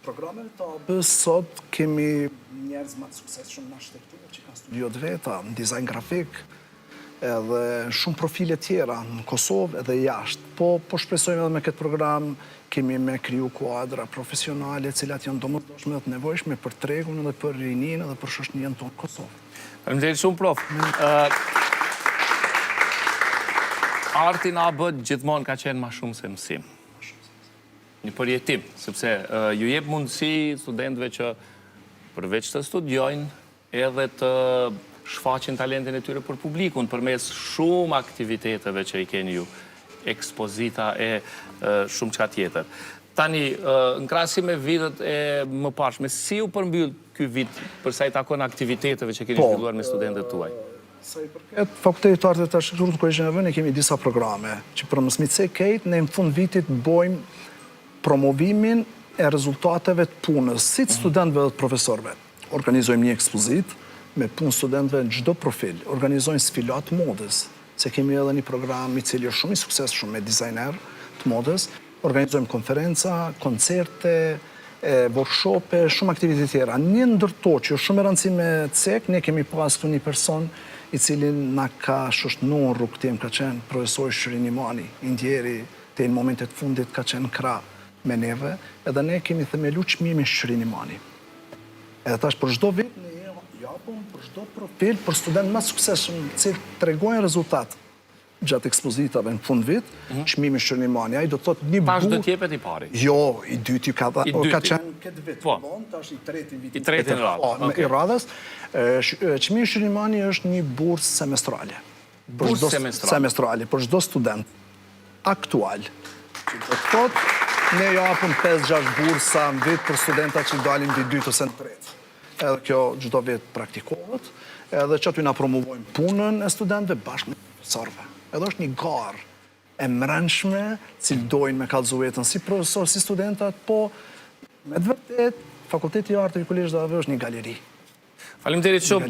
programeve të AB-s sot kemi njerëz më të suksesshëm në arkitekturë që kanë studiot veta, në dizajn grafik, edhe shumë profile tjera në Kosovë edhe jashtë. Po shpresojmë edhe me këtë program kemi me kriju kuadra profesionale, cilat janë domosdoshme dhe të nevojshme për tregun edhe për rinin edhe për shoqërinë tonë Kosovë. Faleminderit shumë, prof. Arti në AB gjithmonë ka qenë më shumë se mësim. Një përjetim, sepse ju jep mundësi studentëve që përveç të studiojnë edhe të shfaqin talentin e tyre për publikun, përmes shumë aktiviteteve që i keni ju, ekspozita e shumë çka tjetër. Tani, në krahasim me vitet e mëparshme, si u përmbyll ky vit për sa i takon aktiviteteve që keni zhvilluar me studentët tuaj? Sa i përket Fakultetit të Arteve të Arkitekturës në Kolegjin e Vënë, kemi disa programe që për mësmitse kejt, ne në fund vitit bojmë promovimin e rezultateve të punës, si të studentëve dhe të profesorëve. Organizojmë një ekspozit me punë studentëve në çdo profil, organizojmë sfilat modës, se kemi edhe një program i cili është shumë i suksesshëm me dizajner të modës, organizojmë konferenca, koncerte, workshope, shumë aktivitete tjera. Një ndërto që është shumë e rëndësishme cek, ne kemi pas këtu një person i cili na ka shoshënuar rrugtim, ka qenë profesori Shërin Imani, Indjeri, te në momentet fundit ka qenë krah me neve, edhe ne kemi themelu çmimin Shërin Imani. Edhe tash për çdo vit ne japim për çdo profil, për student më suksesshëm, që tregojnë rezultat gjatë ekspozitave në fund vit, çmimi Shërin Imani, ai do të thotë një Pas do t'jepet i pari. Jo, i dyti ka qenë këtë vit. Po. Tash i treti vit. I treti në radhë. I radhës. Çmimi Shërin Imani është një bursë semestrale. Bursë semestrale. Për çdo student aktual. Që do të thotë ne japim 5-6 bursa në vit për studenta që dalin në dytë ose në tretë. Edhe kjo çdo vit praktikohet, edhe që aty na promovojmë punën e studentëve bashkë me profesorëve. Edhe është një garë e mrenshme, cilë dojnë me kallëzu jetën si profesor, si studentat, po me të vërtet, Fakulteti i Arteve i Kolegjit të AB është një galeri. Faleminderit shumë.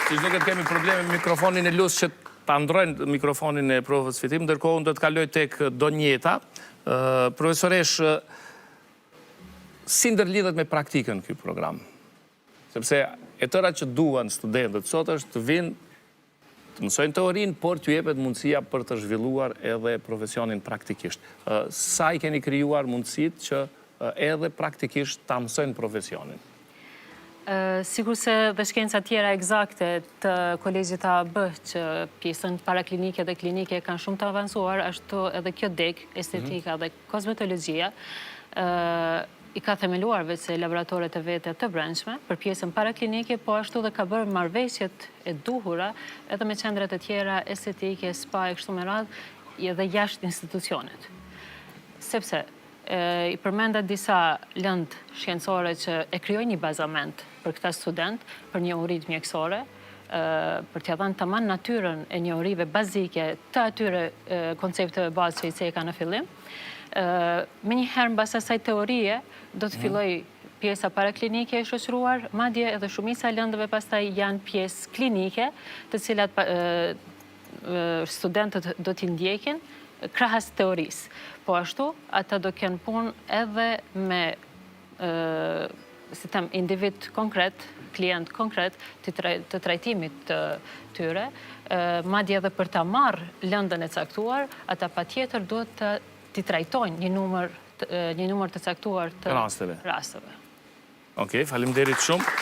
Siç duket kemi probleme me mikrofonin e Lus që ta ndrojnë mikrofonin e profës Fitim, ndërkohë unë do të kaloj tek Donjeta. Profesoresh, si ndërlidhet me praktikën ky program? Sepse e tëra që duan studentët sot është të vinë të mësojnë teorinë, por t'ju jepet mundësia për të zhvilluar edhe profesionin praktikisht. Sa i keni krijuar mundësit që edhe praktikisht ta mësojnë profesionin? Sigur se dhe shkenca tjera egzakte të Kolegjit të AB që pjesën paraklinike dhe klinike kanë shumë të avancuar, ashtu edhe kjo deg, estetika dhe kozmetologjia, i ka themeluar vetë laboratoret e vete të brendshme për pjesën paraklinike, po ashtu dhe ka bërë marrëveshjet e duhura edhe me qendrat e tjera estetike, spa e kështu me radhë, edhe jashtë institucionet. Sepse i përmenda disa lëndë shkencore që e krijojnë një bazament për këta student, për njohurit mjekësore, për t'ia dhënë tamam natyrën e njohurive bazike të atyre koncepteve bazë që i ceka në fillim. Me një herë mbas asaj teorie, do të filloj pjesa paraklinike e shoqëruar, madje edhe shumica lëndëve pastaj janë pjesë klinike, të cilat studentët do t'i ndjekin krahas teorisë. Po ashtu, ata do kenë punë edhe me si them, individ konkret, klient konkret të trajtimit të tyre, madje edhe për ta marrë lëndën e caktuar, ata patjetër duhet të t'i trajtojnë një numër të caktuar të rasteve. Okej, faleminderit shumë.